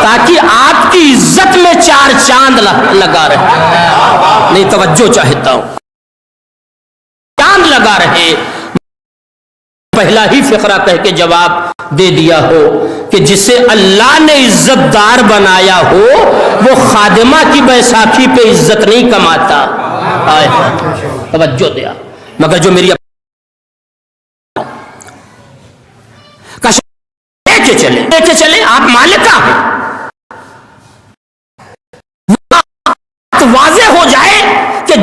تاکہ آپ کی عزت میں چار چاند لگا رہے. نہیں، توجہ چاہتا ہوں، چاند لگا رہے. پہلا ہی فقرہ کہہ کے جواب دے دیا ہو کہ جسے اللہ نے عزت دار بنایا ہو وہ خادمہ کی بیساکھی پہ عزت نہیں کماتا. توجہ دیا. مگر جو میری لے کے چلے آپ مالکہ ہیں.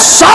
100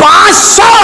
500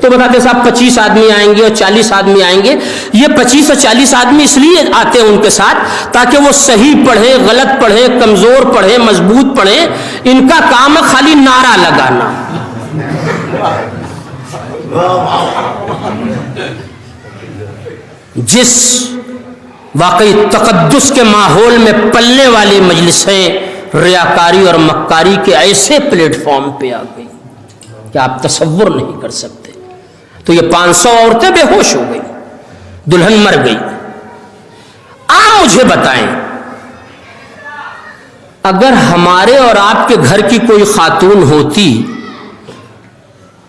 تو بتاتے صاحب 25 آدمی آئیں گے اور 40 آدمی آئیں گے. یہ 25 اور 40 آدمی اس لیے آتے ہیں ان کے ساتھ تاکہ وہ صحیح پڑھیں، غلط پڑھیں، کمزور پڑھیں، مضبوط پڑھیں. ان کا کام ہے خالی نعرہ لگانا. جس واقعی تقدس کے ماحول میں پلنے والی مجلسیں ریاکاری اور مکاری کے ایسے پلیٹ فارم پہ آ گئی کہ آپ تصور نہیں کر سکتے. تو یہ 500 عورتیں بے ہوش ہو گئی، دلہن مر گئی. آپ مجھے بتائیں اگر ہمارے اور آپ کے گھر کی کوئی خاتون ہوتی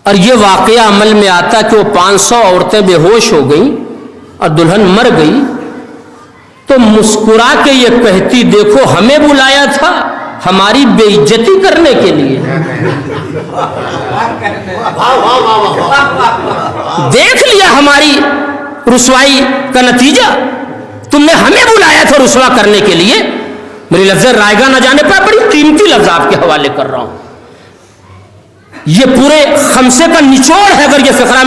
اور یہ واقعہ عمل میں آتا کہ وہ 500 عورتیں بے ہوش ہو گئیں اور دلہن مر گئی تو مسکرا کے یہ کہتی دیکھو ہمیں بلایا تھا ہماری بے عزتی کرنے کے لیے. دیکھ لیا ہماری رسوائی کا نتیجہ، تم نے ہمیں بلایا تھا رسوا کرنے کے لیے. میری لفظ رائے گاہ نہ جانے پر بڑی قیمتی لفظ آپ کے حوالے کر رہا ہوں. یہ پورے خمسے کا نچوڑ ہے. اگر یہ فقرہ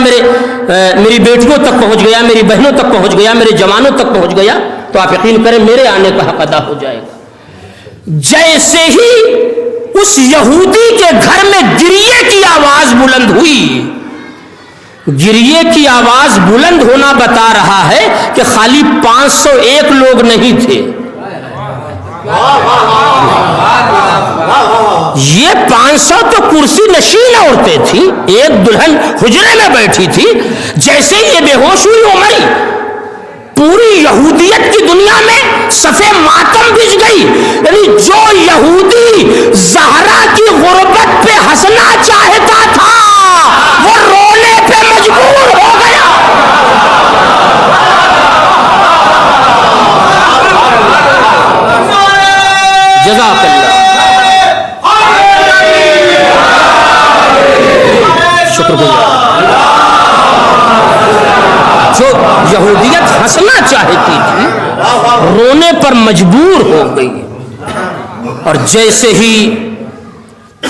میری بیٹیوں تک پہنچ گیا، میری بہنوں تک پہنچ گیا، میرے جوانوں تک پہنچ گیا تو آپ یقین کریں میرے آنے کا حق ادا ہو جائے گا. جیسے ہی اس یہودی کے گھر میں گریے کی آواز بلند ہوئی، گریے کی آواز بلند ہونا بتا رہا ہے کہ خالی 501 لوگ نہیں تھے. یہ 500 تو کرسی نشین عورتیں تھیں. ایک دلہن حجرے میں بیٹھی تھی. جیسے ہی یہ بے ہوش ہوئی وہ مری. پوری یہودیت کی دنیا میں صفے ماتم بچ گئی. یعنی جو یہودی زہرا کی غربت پہ ہنسنا چاہتا تھا وہ رونے پہ مجبور ہو گیا. جزاک اللہ. شکر گزار. جو یہودیت ہنسنا چاہتی تھی رونے پر مجبور ہو گئی. اور جیسے ہی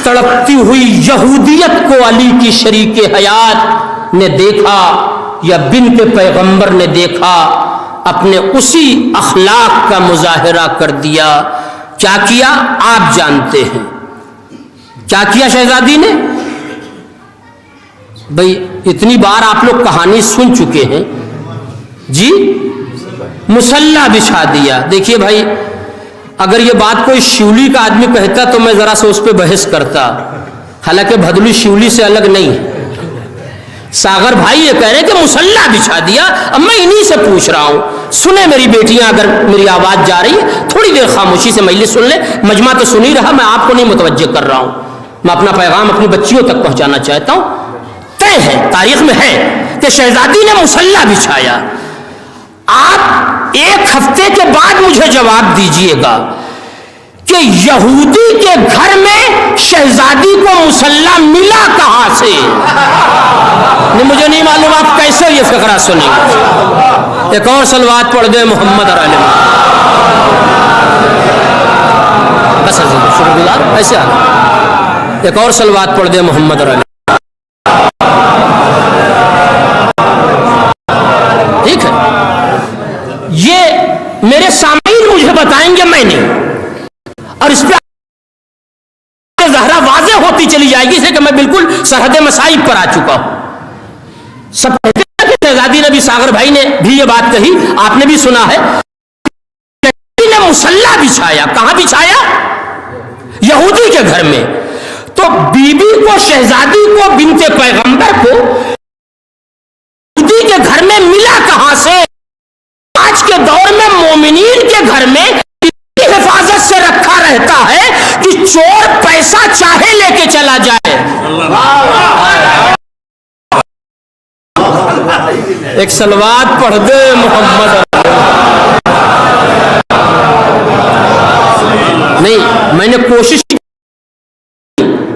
تڑپتی ہوئی یہودیت کو علی کی شریک حیات نے دیکھا یا بنت پیغمبر نے دیکھا اپنے اسی اخلاق کا مظاہرہ کر دیا. کیا کیا آپ جانتے ہیں. کیا کیا شہزادی نے؟ بھئی اتنی بار آپ لوگ کہانی سن چکے ہیں. جی مصلی بچھا دیا. دیکھیے بھائی اگر یہ بات کوئی شیولی کا آدمی کہتا تو میں ذرا سے اس پہ بحث کرتا. حالانکہ بھدلی شیولی سے الگ نہیں ہے. ساغر بھائی یہ کہہ رہے ہیں کہ مصلی بچھا دیا. اب میں انہی سے پوچھ رہا ہوں سنیں میری بیٹیاں اگر میری آواز جا رہی ہے تھوڑی دیر خاموشی سے مجلس سن لیں. مجمع تو سن ہی رہا، میں آپ کو نہیں متوجہ کر رہا ہوں. میں اپنا پیغام اپنی بچیوں تک پہنچانا چاہتا ہوں. طے ہے تاریخ میں ہے کہ شہزادی نے مصلی بچھایا. آپ ایک ہفتے کے بعد مجھے جواب دیجئے گا کہ یہودی کے گھر میں شہزادی کو مصلی ملا کہاں سے. مجھے نہیں معلوم آپ کیسے یہ فقرہ سنیں گے. ایک اور صلوات پڑھ دیں محمد اور آل محمد. بس شکر گزار ایسے آ. ایک اور صلوات پڑھ دیں محمد اور آل. ٹھیک ہے. یہ میرے سامعین مجھے بتائیں گے میں نہیں. اور اس پہ زہرا واضح ہوتی چلی جائے گی اسے کہ میں بالکل سرحد مصائب پر آ چکا ہوں. سب کہتے ہیں کہ شہزادی نے بھی ساغر بھائی نے بھی یہ بات کہی، آپ نے بھی سنا ہے. نے مصلی بچھایا. کہاں بچھایا؟ یہودی کے گھر میں. تو بی بی کو شہزادی کو بنت پیغمبر کو یہودی کے گھر میں ملا کہاں سے؟ آج کے دور میں مومنین کے گھر میں حفاظت سے رکھا رہتا ہے کہ چور پیسہ چاہے لے کے چلا جائے. ایک صلوات پڑھ دے محمد. نہیں میں نے کوشش کی،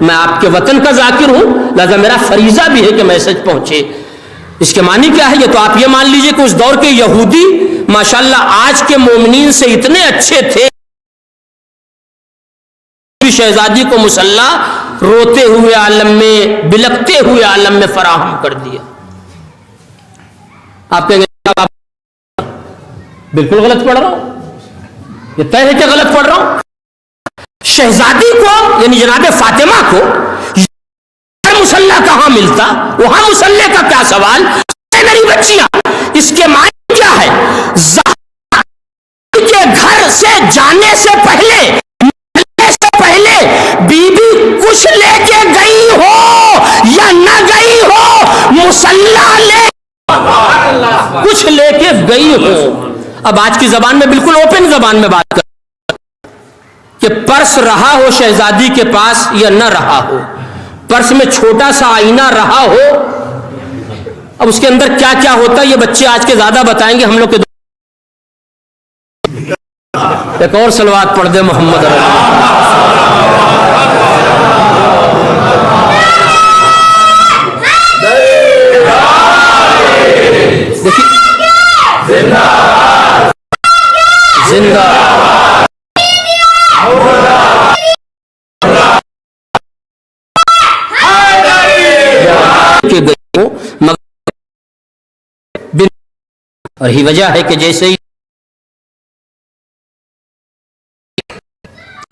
میں آپ کے وطن کا ذاکر ہوں لہذا میرا فریضہ بھی ہے کہ میسج پہنچے. اس کے معنی کیا ہے؟ یہ تو آپ یہ مان لیجئے کہ اس دور کے یہودی ماشاءاللہ آج کے مومنین سے اتنے اچھے تھے. شہزادی کو مصلی روتے ہوئے عالم میں، بلکتے ہوئے عالم میں فراہم کر دیا۔ آپ کہیں گے بالکل غلط پڑھ رہا ہوں، یہ طے ہے کہ غلط پڑھ رہا ہوں؟ شہزادی کو یعنی جناب فاطمہ کو مسلح کہاں ملتا، وہاں مسلح کا کیا سوال؟ میری بچیاں، اس کے معنی کیا ہے؟ کے گھر سے جانے سے پہلے بی بی کچھ لے کے گئی ہو یا نہ گئی ہو، مسلح لے کچھ لے کے گئی ہو۔ اب آج کی زبان میں بالکل اوپن زبان میں بات کر کہ پرس رہا ہو شہزادی کے پاس یا نہ رہا ہو، پرس میں چھوٹا سا آئینہ رہا ہو، اب اس کے اندر کیا کیا ہوتا ہے یہ بچے آج کے زیادہ بتائیں گے، ہم لوگ کے ایک اور صلوات پڑھ دے محمد زندہ اور ہی وجہ ہے کہ جیسے ہی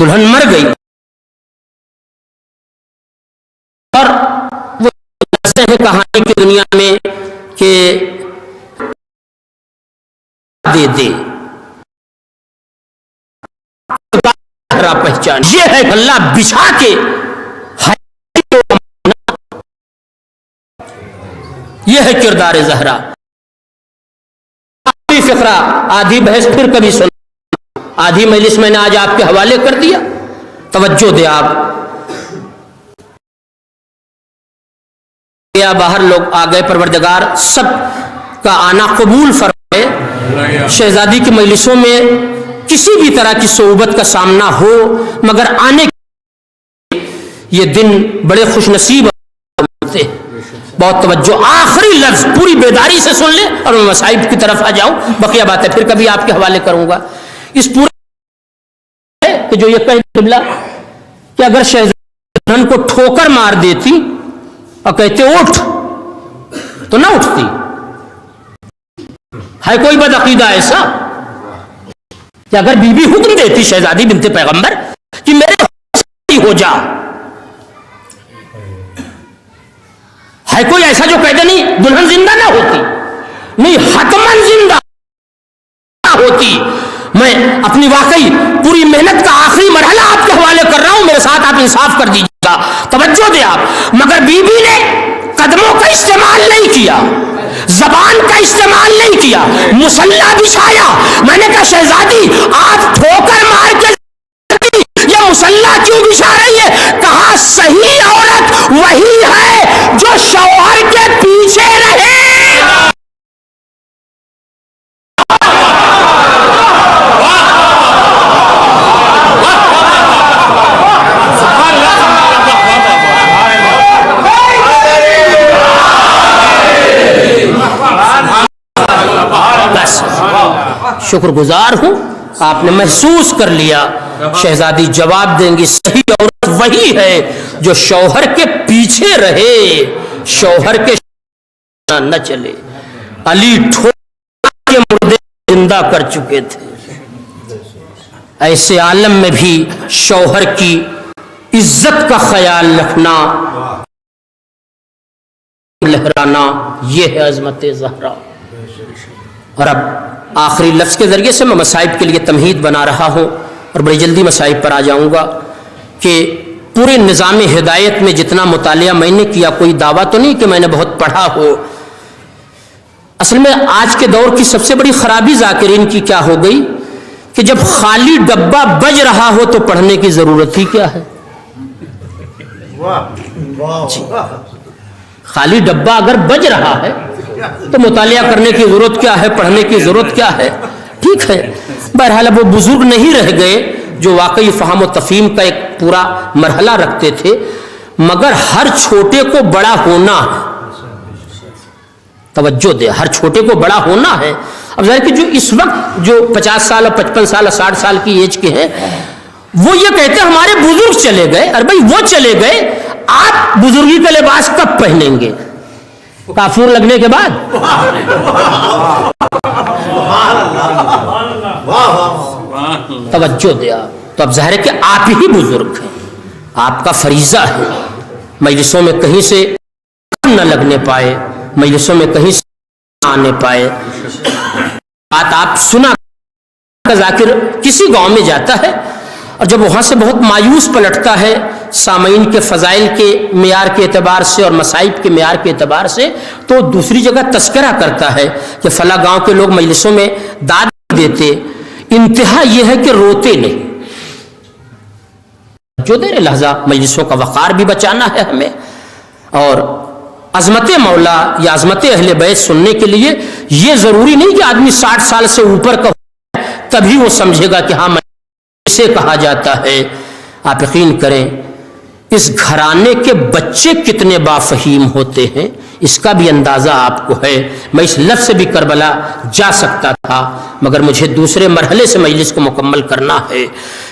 دلہن مر گئی اور وہ ہیں کہانی کی دنیا میں کہ دے دے پہچان، یہ ہے اللہ بچھا کے یہ ہے کردار زہرا۔ فقرہ آدھی بحث پھر کبھی سن، آدھی مجلس میں نے آج آپ کے حوالے کر دیا، توجہ دے آپ۔ یا باہر لوگ آ گئے، پروردگار سب کا آنا قبول فرمائے۔ شہزادی کی مجلسوں میں کسی بھی طرح کی صعوبت کا سامنا ہو، مگر آنے یہ دن بڑے خوش نصیب ہوتے ہیں۔ بہت توجہ، آخری لفظ پوری بیداری سے سن لیں اور میں مصائب کی طرف آ جاؤں، بقیہ باتیں پھر کبھی آپ کے حوالے کروں گا۔ اس پورے کہ جو یہ قبلہ کہ اگر شہزادی کو ٹھوکر مار دیتی اور کہتے اٹھ تو نہ اٹھتی، ہے کوئی بدعقیدہ ایسا کہ اگر بی بی حکم دیتی شہزادی بنت پیغمبر کہ میرے ہو جا، ہے کوئی ایسا جو کہتے نہیں دلہن زندہ نہ ہوتی؟ نہیں، حتماً زندہ ہوتی۔ میں اپنی واقعی پوری محنت کا آخری مرحلہ آپ کے حوالے کر رہا ہوں، میرے ساتھ آپ انصاف کر دیجیے گا، توجہ دے آپ۔ مگر بی بی نے قدموں کا استعمال نہیں کیا، زبان کا استعمال نہیں کیا، مسلح بچھایا۔ میں نے کہا شہزادی آپ ٹھوکر مار کے یہ مسلح کیوں بچھا رہی ہے؟ کہا صحیح عورت وہی ہے جو شوہر کے پیچھے رہے۔ شکر گزار ہوں آپ نے محسوس کر لیا، شہزادی جواب دیں گی صحیح عورت وہی ہے جو شوہر کے پیچھے رہے، شوہر کے نہ چلے۔ علی ٹھوکر کے مردے زندہ کر چکے تھے، ایسے عالم میں بھی شوہر کی عزت کا خیال رکھنا، لہرانا، یہ ہے عظمت زہرا۔ اور اب آخری لفظ کے ذریعے سے میں مصائب کے لیے تمہید بنا رہا ہوں اور بڑی جلدی مصائب پر آ جاؤں گا کہ پورے نظام ہدایت میں جتنا مطالعہ میں نے کیا، کوئی دعویٰ تو نہیں کہ میں نے بہت پڑھا ہو۔ اصل میں آج کے دور کی سب سے بڑی خرابی ذاکرین کی کیا ہو گئی کہ جب خالی ڈبہ بج رہا ہو تو پڑھنے کی ضرورت ہی کیا ہے؟ خالی ڈبہ اگر بج رہا ہے تو مطالعہ کرنے کی ضرورت کیا ہے، پڑھنے کی ضرورت کیا ہے؟ ٹھیک ہے، بہرحال وہ بزرگ نہیں رہ گئے جو واقعی فہم و تفہیم کا ایک پورا مرحلہ رکھتے تھے، مگر ہر چھوٹے کو بڑا ہونا، توجہ دے، ہر چھوٹے کو بڑا ہونا ہے۔ اب ظاہر کہ جو اس وقت جو 50 سال اور 55 سال اور 60 سال کی ایج کے ہیں وہ یہ کہتے ہیں ہمارے بزرگ چلے گئے. ارے بھائی وہ چلے گئے, آپ بزرگی کا لباس کب پہنیں گے؟ کافور لگنے کے بعد. توجہ دیا. تو اب ظاہر ہے کہ آپ ہی بزرگ ہیں, آپ کا فریضہ ہے مجلسوں میں کہیں سے نہ لگنے پائے, مجلسوں میں کہیں سے نہ آنے پائے. بات آپ سنا. ذاکر کسی گاؤں میں جاتا ہے اور جب وہاں سے بہت مایوس پلٹتا ہے سامعین کے فضائل کے معیار کے اعتبار سے اور مصائب کے معیار کے اعتبار سے, تو دوسری جگہ تذکرہ کرتا ہے کہ فلاں گاؤں کے لوگ مجلسوں میں داد دیتے, انتہا یہ ہے کہ روتے نہیں. جو دیر لہذا مجلسوں کا وقار بھی بچانا ہے ہمیں, اور عظمت مولا یا عظمت اہل بیت سننے کے لیے یہ ضروری نہیں کہ آدمی 60 سال سے اوپر کا تبھی وہ سمجھے گا کہ ہاں اسے کہا جاتا ہے. آپ یقین کریں اس گھرانے کے بچے کتنے بافہیم ہوتے ہیں اس کا بھی اندازہ آپ کو ہے. میں اس لفظ سے بھی کربلا جا سکتا تھا, مگر مجھے دوسرے مرحلے سے مجلس کو مکمل کرنا ہے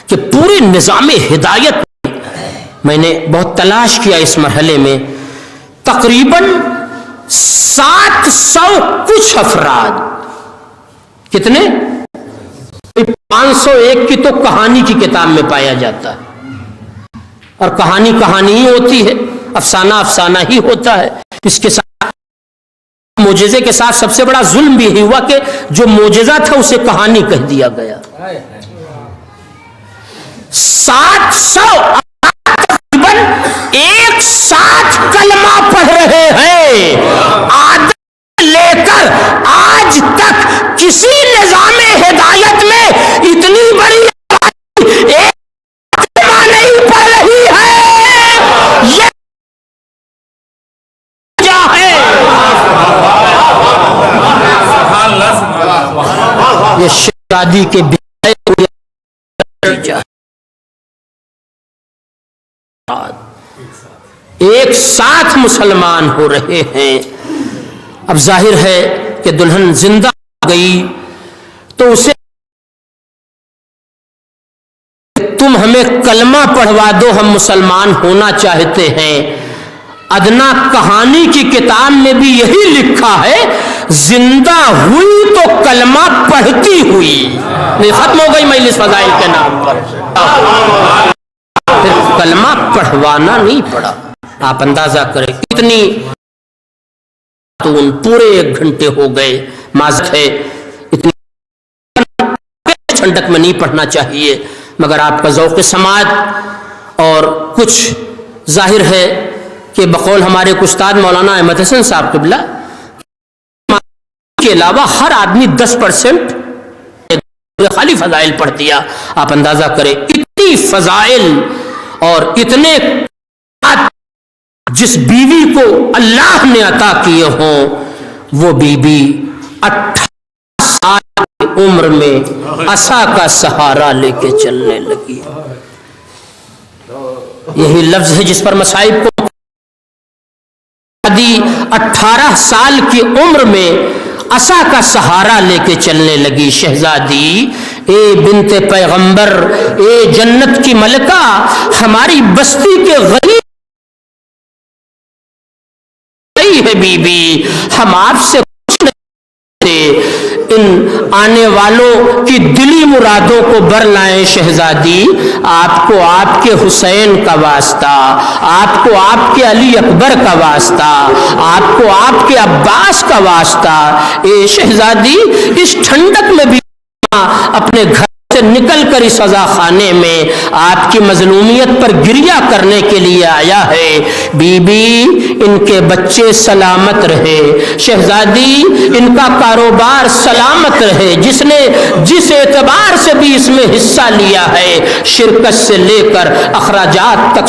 کہ پورے نظام ہدایت میں نے بہت تلاش کیا. اس مرحلے میں تقریباً 700 کچھ افراد, کتنے 501 کی تو کہانی کی کتاب میں پایا جاتا ہے, اور کہانی کہانی ہی ہوتی ہے, افسانہ افسانہ ہی ہوتا ہے. اس کے ساتھ معجزے کے ساتھ سب سے بڑا ظلم بھی ہوا کہ جو معجزہ تھا اسے کہانی کہہ دیا گیا. 700 تقریباً ایک ساتھ کلمہ پڑھ رہے ہیں. عادت لے کر آج تک کسی نظام ہدایت میں اتنی بڑی ایک کلمہ نہیں پڑھ رہی ہے. یہ کیا ہے؟ یہ شادی کے ایک ساتھ مسلمان ہو رہے ہیں. اب ظاہر ہے کہ دلہن زندہ ہو گئی تو اسے تم ہمیں کلمہ پڑھوا دو, ہم مسلمان ہونا چاہتے ہیں. ادنا کہانی کی کتاب میں بھی یہی لکھا ہے, زندہ ہوئی تو کلمہ پڑھتی ہوئی. نہیں, ختم ہو گئی مجلس فضائل کے نام پر, پھر کلمہ پڑھوانا نہیں پڑا. آپ اندازہ کریں اتنی پورے 1 گھنٹے ہو گئے. معذرت ہے اتنی ٹھنڈک میں نہیں پڑھنا چاہیے, مگر آپ کا ذوق سماعت اور کچھ ظاہر ہے کہ بقول ہمارے استاد مولانا احمد حسن صاحب قبلہ کے علاوہ ہر آدمی 10% خالی فضائل پڑھ دیا. آپ اندازہ کریں اتنی فضائل اور اتنے جس بیوی کو اللہ نے عطا کیے ہوں, وہ بیوی 18 سال کی عمر میں عصا کا سہارا لے کے چلنے لگی. یہی لفظ ہے جس پر مصائب کو 18 سال کی عمر میں عصا کا سہارا لے کے چلنے لگی. شہزادی اے بنت پیغمبر, اے جنت کی ملکہ, ہماری بستی کے غریب ہے بی بی, ہم آپ سے کچھ نہیں, ان آنے والوں کی دلی مرادوں کو بر لائیں. شہزادی آپ کو آپ کے حسین کا واسطہ, آپ کو آپ کے علی اکبر کا واسطہ, آپ کو آپ کے عباس کا واسطہ. اے شہزادی اس ٹھنڈک میں بھی اپنے گھر سے نکل کر اس عزا خانے میں آپ کی مظلومیت پر گریہ کرنے کے لیے آیا ہے. بی بی ان کے بچے سلامت رہے, شہزادی ان کا کاروبار سلامت رہے. جس نے جس اعتبار سے بھی اس میں حصہ لیا ہے, شرکت سے لے کر اخراجات تک,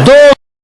2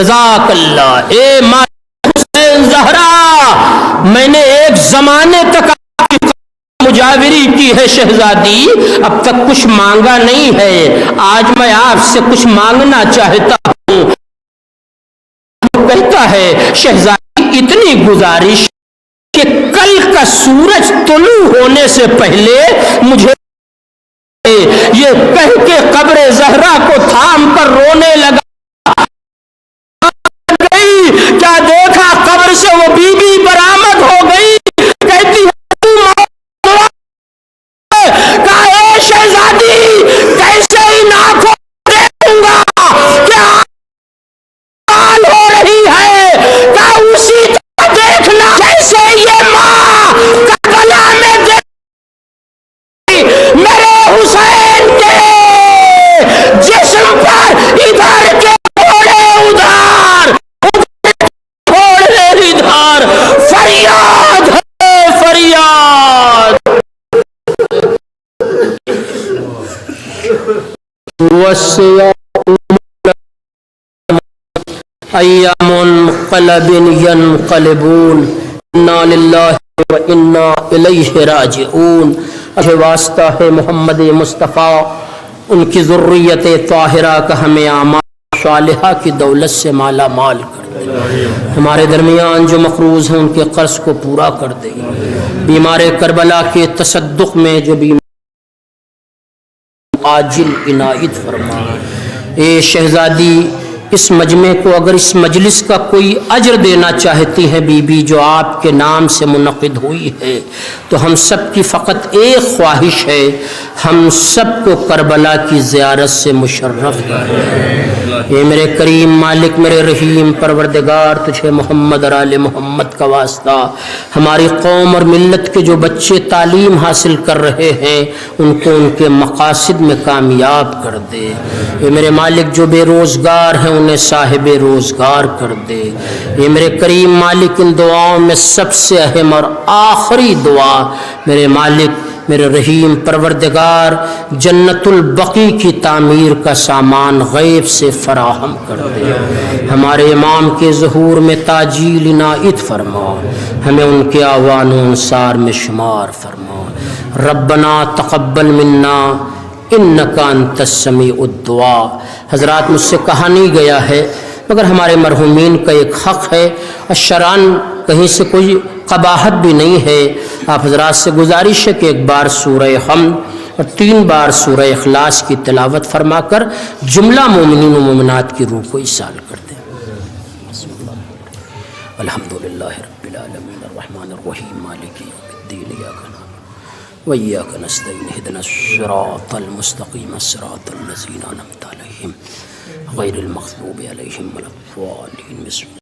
جزاک اللہ۔ اے ماں حسین زہرا، میں نے ایک زمانے تک مجاوری کی ہے شہزادی، اب تک کچھ مانگا نہیں ہے، آج میں آپ سے کچھ مانگنا چاہتا ہوں۔ کہتا ہے شہزادی اتنی گزارش کہ کل کا سورج طلوع ہونے سے پہلے مجھے یہ کہہ کے قبر زہرا کو تھام کر رونے لگا، کیا دیکھا قبر سے وہ بی بی برآمد ہو گئی، کہتی ہے کہا اے شہزادی کیسے ان آنکھوں دیکھوں گا، کیا حال ہو رہی ہے، کہا اسی طرح دیکھنا جیسے یہ ماں کربلا میں دیکھی میرے حسین کے جسم پر ادھر کے گھوڑے ادھر گھوڑے ادھر، فریاد ہے فریاد۔ ایام انقلب ینقلبون، انا للہ و انا الیہ راجعون۔ واسطہ ہے محمد مصطفیٰ، ان کی ذریت طاہرہ کا ہمیں اعمال صالحہ کی دولت سے مالا مال کر دے، ہمارے درمیان جو مقروض ہیں ان کے قرض کو پورا کر دے، بیمار کربلا کے تصدق میں جو بیمار عاجل عنایت فرما۔ اے شہزادی اس مجمع کو اگر اس مجلس کا کوئی اجر دینا چاہتی ہے بی بی جو آپ کے نام سے منعقد ہوئی ہے، تو ہم سب کی فقط ایک خواہش ہے، ہم سب کو کربلا کی زیارت سے مشرف کر۔ اے میرے کریم مالک، میرے رحیم پروردگار، تجھے محمد اور آل محمد کا واسطہ، ہماری قوم اور ملت کے جو بچے تعلیم حاصل کر رہے ہیں ان کو ان کے مقاصد میں کامیاب کر دے۔ اے میرے مالک جو بے روزگار ہیں انہیں صاحب روزگار کر دے۔ یہ میرے کریم مالک ان دعاؤں میں سب سے اہم اور آخری دعا، میرے مالک میرے رحیم پروردگار جنت البقیع کی تعمیر کا سامان غیب سے فراہم کر دے، ہمارے امام کے ظہور میں تاجیل عنایت فرما، ہمیں ان کے اعوان و انصار میں شمار فرما۔ ربنا تقبل منا انکا انت السمیع الدعاء۔ حضرات مجھ سے کہا نہیں گیا ہے مگر ہمارے مرحومین کا ایک حق ہے، اور شرعاً کہیں سے کوئی قباحت بھی نہیں ہے، آپ حضرات سے گزارش ہے کہ ایک بار سورہ حمد اور 3 بار سورہ اخلاص کی تلاوت فرما کر جملہ مومنین و مومنات کی روح کو ایصال کر دیں۔ الحمدللہ رب العالمین الرحمن الرحیم مالک یوم الدین، ایاک نعبد و ایاک نستعین، اہدنا الصراط المستقیم صراط الذین انعمت علیہم غیر المغضوب علیہم ولا الضالین۔